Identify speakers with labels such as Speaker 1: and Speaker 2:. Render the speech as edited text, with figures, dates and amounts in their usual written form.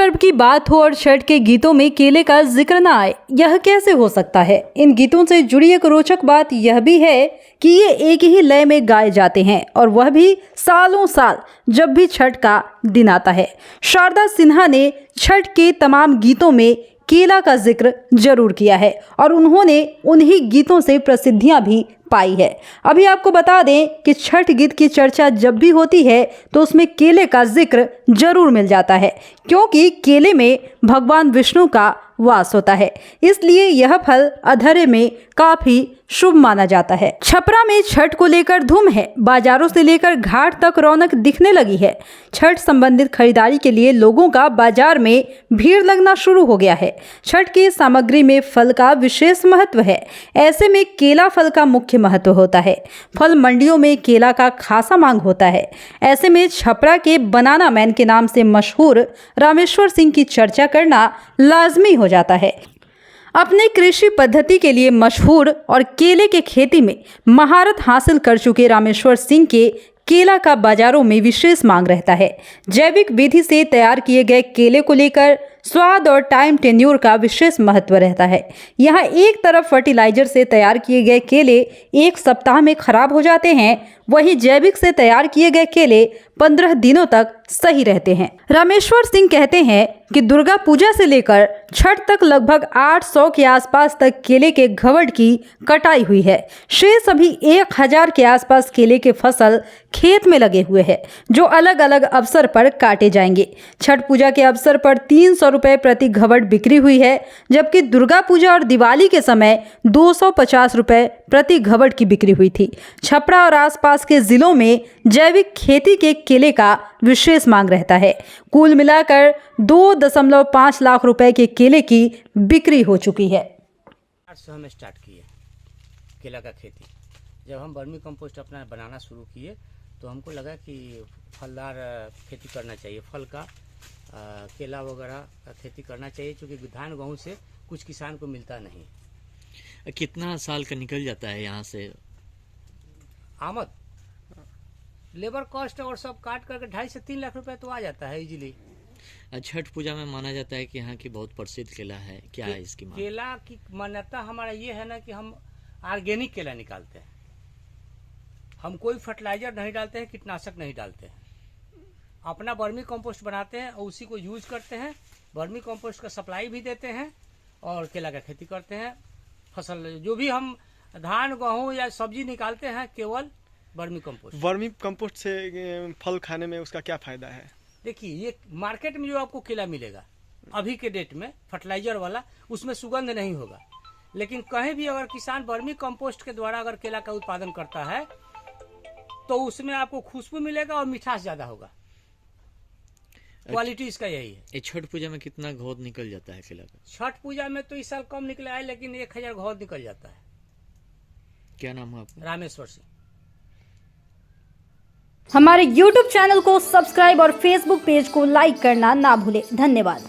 Speaker 1: पर्व की बात हो और छठ के गीतों में केले का जिक्र न आए, यह कैसे हो सकता है। इन गीतों से जुड़ी एक रोचक बात यह भी है कि ये एक ही लय में गाए जाते हैं और वह भी सालों साल जब भी छठ का दिन आता है। शारदा सिन्हा ने छठ के तमाम गीतों में केला का जिक्र जरूर किया है और उन्होंने उन्हीं गीतों से प्रसिद्धियां भी पाई है। अभी आपको बता दें कि छठ गीत की चर्चा जब भी होती है तो उसमें केले का जिक्र जरूर मिल जाता है, क्योंकि केले में भगवान विष्णु का वास होता है, इसलिए यह फल अधर्य में काफी शुभ माना जाता है। छपरा में छठ को लेकर धूम है, बाजारों से लेकर घाट तक रौनक दिखने लगी है। छठ संबंधित खरीदारी के लिए लोगों का बाजार में भीड़ लगना शुरू हो गया है। छठ की सामग्री में फल का विशेष महत्व है, ऐसे में केला फल का मुख्य महत्व होता है। फल मंडियों में केला का खासा मांग होता है। ऐसे में छपरा के बनाना मैन के नाम से मशहूर रामेश्वर सिंह की चर्चा करना लाजमी हो जाता है। अपने कृषि पद्धति के लिए मशहूर और केले के खेती में महारत हासिल कर चुके रामेश्वर सिंह के केला का बाजारों में विशेष मांग रहता है। जैविक विधि से तैयार किए गए केले को लेकर स्वाद और टाइम टेन्योर का विशेष महत्व रहता है। यहाँ एक तरफ फर्टिलाइजर से तैयार किए गए केले 1 सप्ताह में खराब हो जाते हैं, वहीं जैविक से तैयार किए गए केले 15 दिनों तक सही रहते हैं। रामेश्वर सिंह कहते हैं कि दुर्गा पूजा से लेकर छठ तक लगभग 800 के आसपास तक केले के घवड़ की कटाई हुई है। शेष अभी 1000 के आसपास केले के फसल खेत में लगे हुए हैं, जो अलग अलग अवसर पर काटे जाएंगे। छठ पूजा के अवसर पर 300 रुपए प्रति घवड़ बिक्री हुई है, जबकि दुर्गा पूजा और दिवाली के समय 250 रुपए प्रति घवड़ की बिक्री हुई थी। छपरा और आसपास के जिलों में जैविक खेती के केले का विशेष मांग रहता है। कुल मिलाकर 2.5 लाख रुपए के केले की बिक्री हो चुकी है।
Speaker 2: 800 हम स्टार्ट किए केला का खेती। जब हम वर्मी कंपोस्ट अपना बनाना शुरू किए तो हमको लगा कि फलदार खेती करना चाहिए, फल का केला वगैरह का खेती करना चाहिए, क्योंकि धान गेहूँ से कुछ किसान को मिलता नहीं।
Speaker 3: कितना साल का निकल जाता है यहाँ से
Speaker 2: आमद? लेबर कॉस्ट और सब काट करके 2.5 से 3 लाख रुपए तो आ जाता है इजीली।
Speaker 3: छठ पूजा में माना जाता है कि यहाँ की बहुत प्रसिद्ध केला है, क्या है इसकी मांग?
Speaker 2: केला की मान्यता हमारा ये है ना कि हम ऑर्गेनिक केला निकालते हैं। हम कोई फर्टिलाइजर नहीं डालते हैं, कीटनाशक नहीं डालते हैं। अपना वर्मी कंपोस्ट बनाते हैं और उसी को यूज करते हैं। वर्मी कंपोस्ट का सप्लाई भी देते हैं और केला का खेती करते हैं। फसल जो भी हम धान गेहूँ या सब्जी निकालते हैं केवल वर्मी कंपोस्ट।
Speaker 4: वर्मी कंपोस्ट से फल खाने में उसका क्या फायदा है?
Speaker 2: देखिए, ये मार्केट में जो आपको केला मिलेगा अभी के डेट में फर्टिलाइजर वाला, उसमें सुगंध नहीं होगा। लेकिन कहीं भी अगर किसान वर्मी कंपोस्ट के द्वारा अगर केला का उत्पादन करता है तो उसमें आपको खुशबू मिलेगा और मिठास ज्यादा होगा। क्वालिटी इसका यही है।
Speaker 3: छठ पूजा में कितना घौद निकल जाता है केला का?
Speaker 2: छठ पूजा में तो इस साल कम निकला है, लेकिन 1000 घौद निकल जाता है।
Speaker 3: क्या नाम है आपका?
Speaker 2: रामेश्वर सिंह।
Speaker 1: हमारे YouTube चैनल को सब्सक्राइब और Facebook पेज को लाइक करना ना भूलें। धन्यवाद।